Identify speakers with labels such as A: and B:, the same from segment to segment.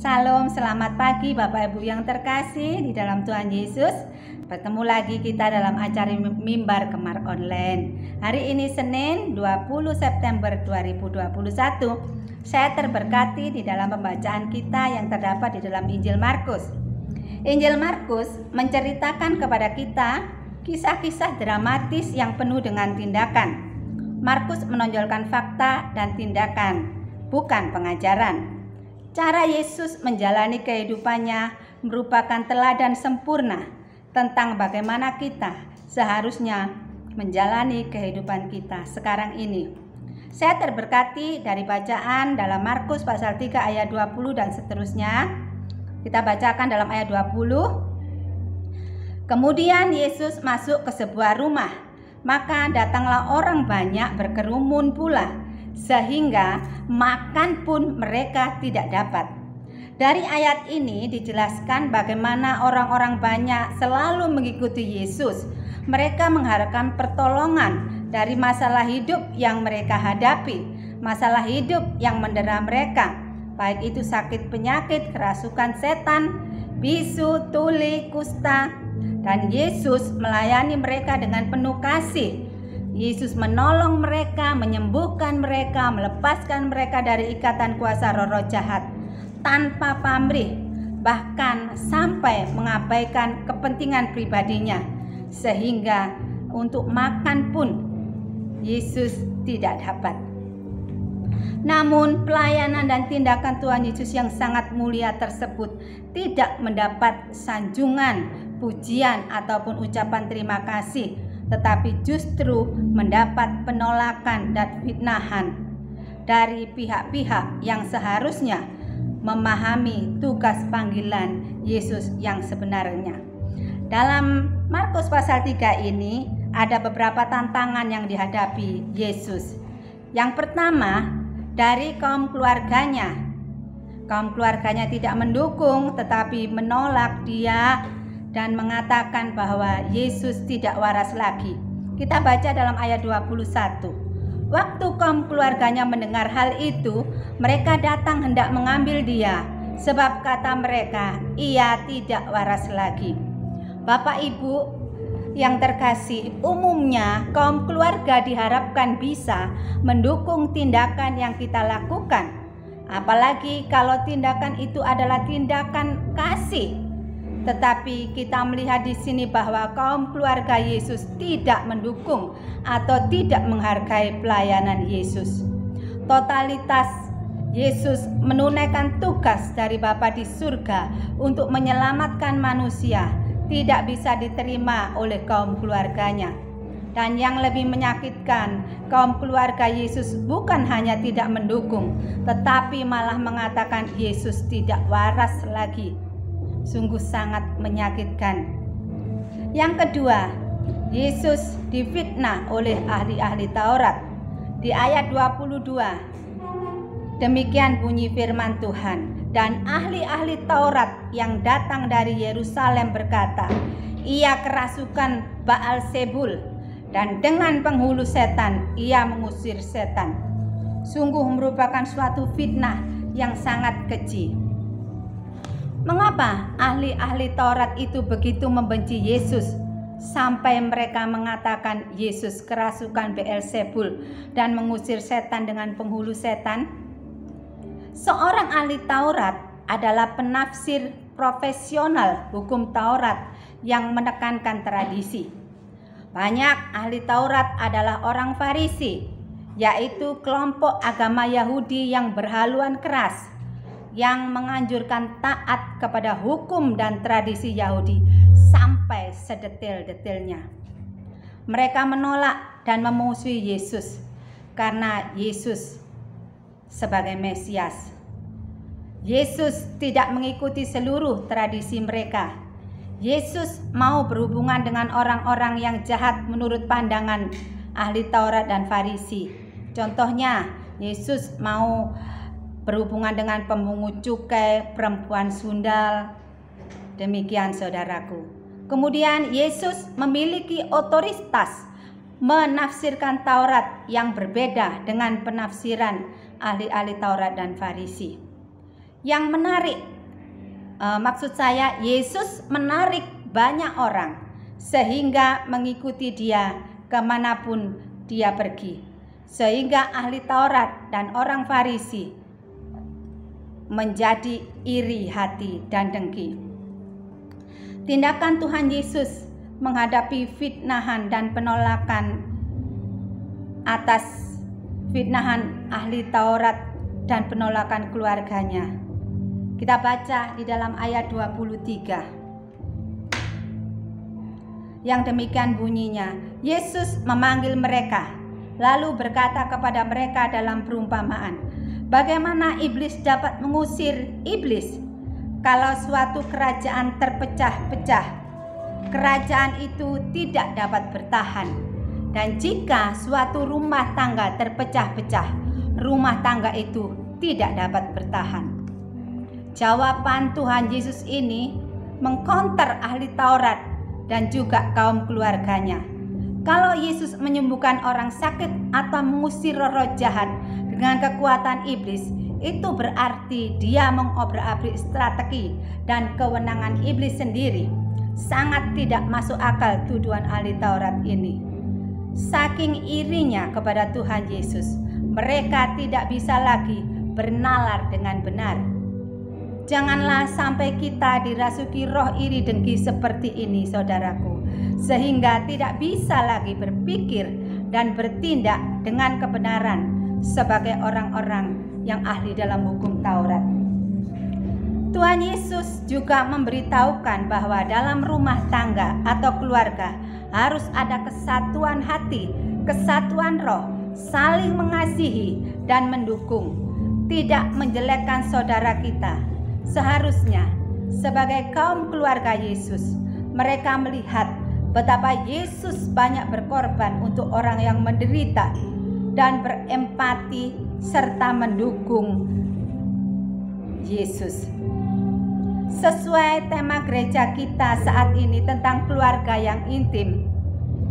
A: Salam, selamat pagi Bapak Ibu yang terkasih di dalam Tuhan Yesus. Bertemu lagi kita dalam acara Mimbar Gemar Online. Hari ini Senin 20 September 2021. Saya terberkati di dalam pembacaan kita yang terdapat di dalam Injil Markus. Injil Markus menceritakan kepada kita kisah-kisah dramatis yang penuh dengan tindakan. Markus menonjolkan fakta dan tindakan, bukan pengajaran. Cara Yesus menjalani kehidupannya merupakan teladan sempurna tentang bagaimana kita seharusnya menjalani kehidupan kita sekarang ini. Saya terberkati dari bacaan dalam Markus pasal 3 ayat 20 dan seterusnya. Kita bacakan dalam ayat 20. Kemudian Yesus masuk ke sebuah rumah, maka datanglah orang banyak berkerumun pula, sehingga makan pun mereka tidak dapat. Dari ayat ini dijelaskan bagaimana orang-orang banyak selalu mengikuti Yesus. Mereka mengharapkan pertolongan dari masalah hidup yang mereka hadapi, masalah hidup yang mendera mereka, baik itu sakit penyakit, kerasukan setan, bisu, tuli, kusta. Dan Yesus melayani mereka dengan penuh kasih. Yesus menolong mereka, menyembuhkan mereka, melepaskan mereka dari ikatan kuasa roh-roh jahat tanpa pamrih, bahkan sampai mengabaikan kepentingan pribadinya, sehingga untuk makan pun Yesus tidak dapat. Namun pelayanan dan tindakan Tuhan Yesus yang sangat mulia tersebut tidak mendapat sanjungan, pujian ataupun ucapan terima kasih, tetapi justru mendapat penolakan dan fitnahan dari pihak-pihak yang seharusnya memahami tugas panggilan Yesus yang sebenarnya. Dalam Markus pasal 3 ini ada beberapa tantangan yang dihadapi Yesus. Yang pertama, dari kaum keluarganya. Kaum keluarganya tidak mendukung tetapi menolak dia dan mengatakan bahwa Yesus tidak waras lagi. Kita baca dalam ayat 21. Waktu kaum keluarganya mendengar hal itu, mereka datang hendak mengambil dia, sebab kata mereka, ia tidak waras lagi. Bapak Ibu yang terkasih, umumnya kaum keluarga diharapkan bisa mendukung tindakan yang kita lakukan. Apalagi kalau tindakan itu adalah tindakan kasih. Tetapi kita melihat di sini bahwa kaum keluarga Yesus tidak mendukung atau tidak menghargai pelayanan Yesus. Totalitas Yesus menunaikan tugas dari Bapa di surga untuk menyelamatkan manusia tidak bisa diterima oleh kaum keluarganya. Dan yang lebih menyakitkan, kaum keluarga Yesus bukan hanya tidak mendukung, tetapi malah mengatakan Yesus tidak waras lagi. Sungguh sangat menyakitkan. Yang kedua, Yesus difitnah oleh ahli-ahli Taurat. Di ayat 22, demikian bunyi firman Tuhan. Dan ahli-ahli Taurat yang datang dari Yerusalem berkata, ia kerasukan Baal-Zebul, dan dengan penghulu setan ia mengusir setan. Sungguh merupakan suatu fitnah yang sangat keji. Mengapa ahli-ahli Taurat itu begitu membenci Yesus sampai mereka mengatakan Yesus kerasukan Beelzebul dan mengusir setan dengan penghulu setan? Seorang ahli Taurat adalah penafsir profesional hukum Taurat yang menekankan tradisi. Banyak ahli Taurat adalah orang Farisi, yaitu kelompok agama Yahudi yang berhaluan keras, yang menganjurkan taat kepada hukum dan tradisi Yahudi sampai sedetil-detilnya. Mereka menolak dan memusuhi Yesus karena Yesus sebagai Mesias. Yesus tidak mengikuti seluruh tradisi mereka. Yesus mau berhubungan dengan orang-orang yang jahat menurut pandangan ahli Taurat dan Farisi. Contohnya, Yesus mau berhubungan dengan pemungut cukai, perempuan sundal. Demikian saudaraku. Kemudian Yesus memiliki otoritas menafsirkan Taurat yang berbeda dengan penafsiran ahli-ahli Taurat dan Farisi. Yang menarik, Maksud saya, Yesus menarik banyak orang sehingga mengikuti dia kemanapun dia pergi. Sehingga ahli Taurat dan orang Farisi menjadi iri hati dan dengki. Tindakan Tuhan Yesus menghadapi fitnahan dan penolakan atas fitnahan ahli Taurat dan penolakan keluarganya. Kita baca di dalam ayat 23. Yang demikian bunyinya, Yesus memanggil mereka, lalu berkata kepada mereka dalam perumpamaan, bagaimana iblis dapat mengusir iblis? Kalau suatu kerajaan terpecah-pecah, kerajaan itu tidak dapat bertahan. Dan jika suatu rumah tangga terpecah-pecah, rumah tangga itu tidak dapat bertahan. Jawaban Tuhan Yesus ini mengkonter ahli Taurat dan juga kaum keluarganya. Kalau Yesus menyembuhkan orang sakit atau mengusir roh-roh jahat dengan kekuatan iblis, itu berarti dia mengobrak-abrik strategi dan kewenangan iblis sendiri. Sangat tidak masuk akal tuduhan ahli Taurat ini. Saking irinya kepada Tuhan Yesus, mereka tidak bisa lagi bernalar dengan benar. Janganlah sampai kita dirasuki roh iri dengki seperti ini, saudaraku, sehingga tidak bisa lagi berpikir dan bertindak dengan kebenaran sebagai orang-orang yang ahli dalam hukum Taurat. Tuhan Yesus juga memberitahukan bahwa dalam rumah tangga atau keluarga harus ada kesatuan hati, kesatuan roh, saling mengasihi dan mendukung, tidak menjelekkan saudara kita. Seharusnya sebagai kaum keluarga Yesus, mereka melihat betapa Yesus banyak berkorban untuk orang yang menderita dan berempati serta mendukung Yesus. Sesuai tema gereja kita saat ini tentang keluarga yang intim,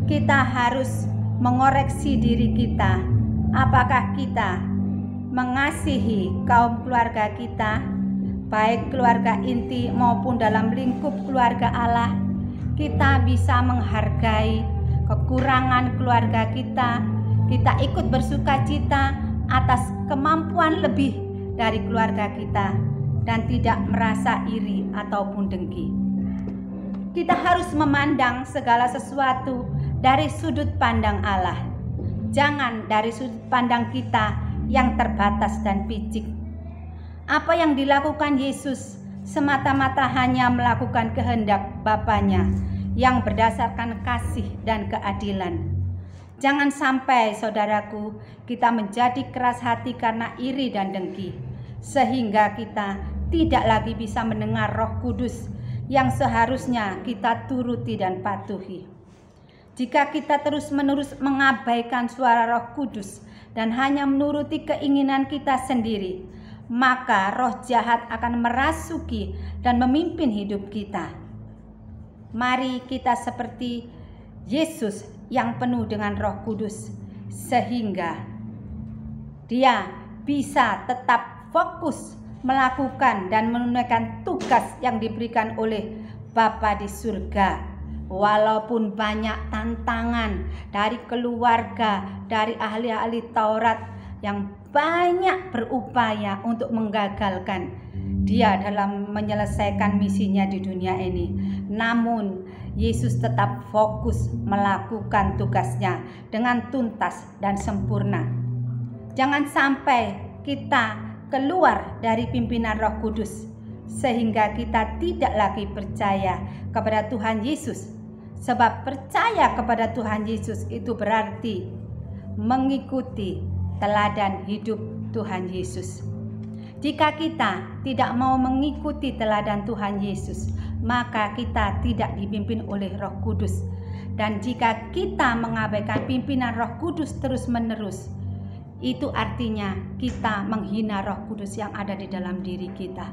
A: kita harus mengoreksi diri kita. Apakah kita mengasihi kaum keluarga kita, baik keluarga inti maupun dalam lingkup keluarga Allah? Kita bisa menghargai kekurangan keluarga kita. Kita ikut bersukacita atas kemampuan lebih dari keluarga kita dan tidak merasa iri ataupun dengki. Kita harus memandang segala sesuatu dari sudut pandang Allah. Jangan dari sudut pandang kita yang terbatas dan picik. Apa yang dilakukan Yesus semata-mata hanya melakukan kehendak Bapanya yang berdasarkan kasih dan keadilan. Jangan sampai, saudaraku, kita menjadi keras hati karena iri dan dengki, sehingga kita tidak lagi bisa mendengar Roh Kudus yang seharusnya kita turuti dan patuhi. Jika kita terus-menerus mengabaikan suara Roh Kudus dan hanya menuruti keinginan kita sendiri, maka roh jahat akan merasuki dan memimpin hidup kita. Mari kita seperti Yesus yang penuh dengan Roh Kudus, sehingga Dia bisa tetap fokus melakukan dan menunaikan tugas yang diberikan oleh Bapa di surga. Walaupun banyak tantangan dari keluarga, dari ahli-ahli Taurat yang banyak berupaya untuk menggagalkan dia dalam menyelesaikan misinya di dunia ini. Namun Yesus tetap fokus melakukan tugasnya dengan tuntas dan sempurna. Jangan sampai kita keluar dari pimpinan Roh Kudus sehingga kita tidak lagi percaya kepada Tuhan Yesus. Sebab percaya kepada Tuhan Yesus itu berarti mengikuti teladan hidup Tuhan Yesus. Jika kita tidak mau mengikuti teladan Tuhan Yesus, maka kita tidak dipimpin oleh Roh Kudus. Dan jika kita mengabaikan pimpinan Roh Kudus terus-menerus, itu artinya kita menghina Roh Kudus yang ada di dalam diri kita.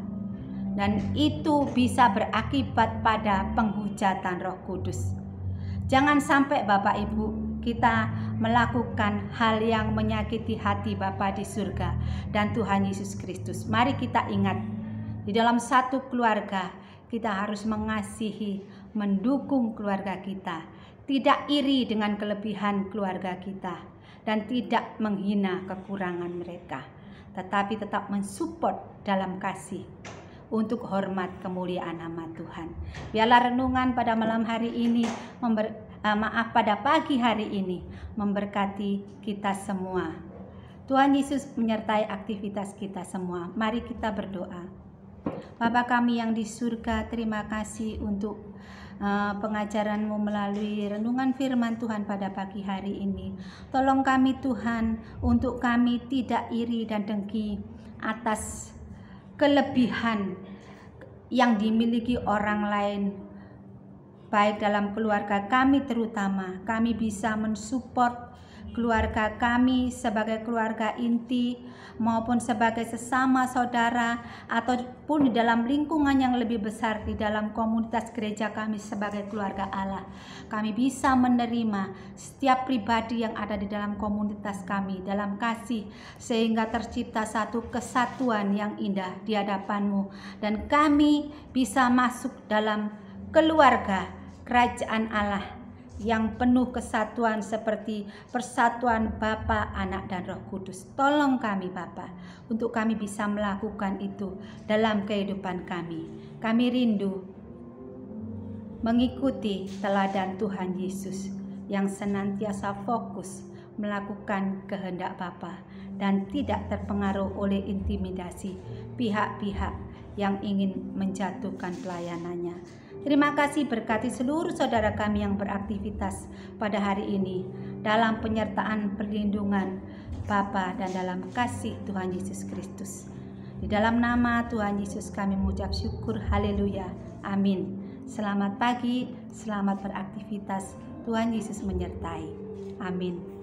A: Dan itu bisa berakibat pada penghujatan Roh Kudus. Jangan sampai Bapak Ibu kita melakukan hal yang menyakiti hati Bapa di surga dan Tuhan Yesus Kristus. Mari kita ingat, Di dalam satu keluarga, kita harus mengasihi, mendukung keluarga kita, tidak iri dengan kelebihan keluarga kita, dan tidak menghina kekurangan mereka, tetapi tetap mensupport dalam kasih untuk hormat kemuliaan nama Tuhan. Biarlah renungan pada malam hari ini, pada pagi hari ini memberkati kita semua. Tuhan Yesus menyertai aktivitas kita semua. Mari kita berdoa. Bapa kami yang di surga, terima kasih untuk pengajaran-Mu melalui renungan firman Tuhan pada pagi hari ini. Tolong kami Tuhan, untuk kami tidak iri dan dengki atas kelebihan yang dimiliki orang lain, baik dalam keluarga kami terutama. Kami bisa mensupport keluarga kami sebagai keluarga inti maupun sebagai sesama saudara, ataupun di dalam lingkungan yang lebih besar di dalam komunitas gereja kami sebagai keluarga Allah. Kami bisa menerima setiap pribadi yang ada di dalam komunitas kami dalam kasih, sehingga tercipta satu kesatuan yang indah di hadapan-Mu, dan kami bisa masuk dalam keluarga kerajaan Allah yang penuh kesatuan seperti persatuan Bapa, Anak, dan Roh Kudus. Tolong kami Bapa, untuk kami bisa melakukan itu dalam kehidupan kami. Kami rindu mengikuti teladan Tuhan Yesus yang senantiasa fokus melakukan kehendak Bapa dan tidak terpengaruh oleh intimidasi pihak-pihak yang ingin menjatuhkan pelayanannya. Terima kasih, berkati seluruh saudara kami yang beraktivitas pada hari ini dalam penyertaan perlindungan Bapa dan dalam kasih Tuhan Yesus Kristus. Di dalam nama Tuhan Yesus kami mengucap syukur, haleluya, amin. Selamat pagi, selamat beraktivitas, Tuhan Yesus menyertai, amin.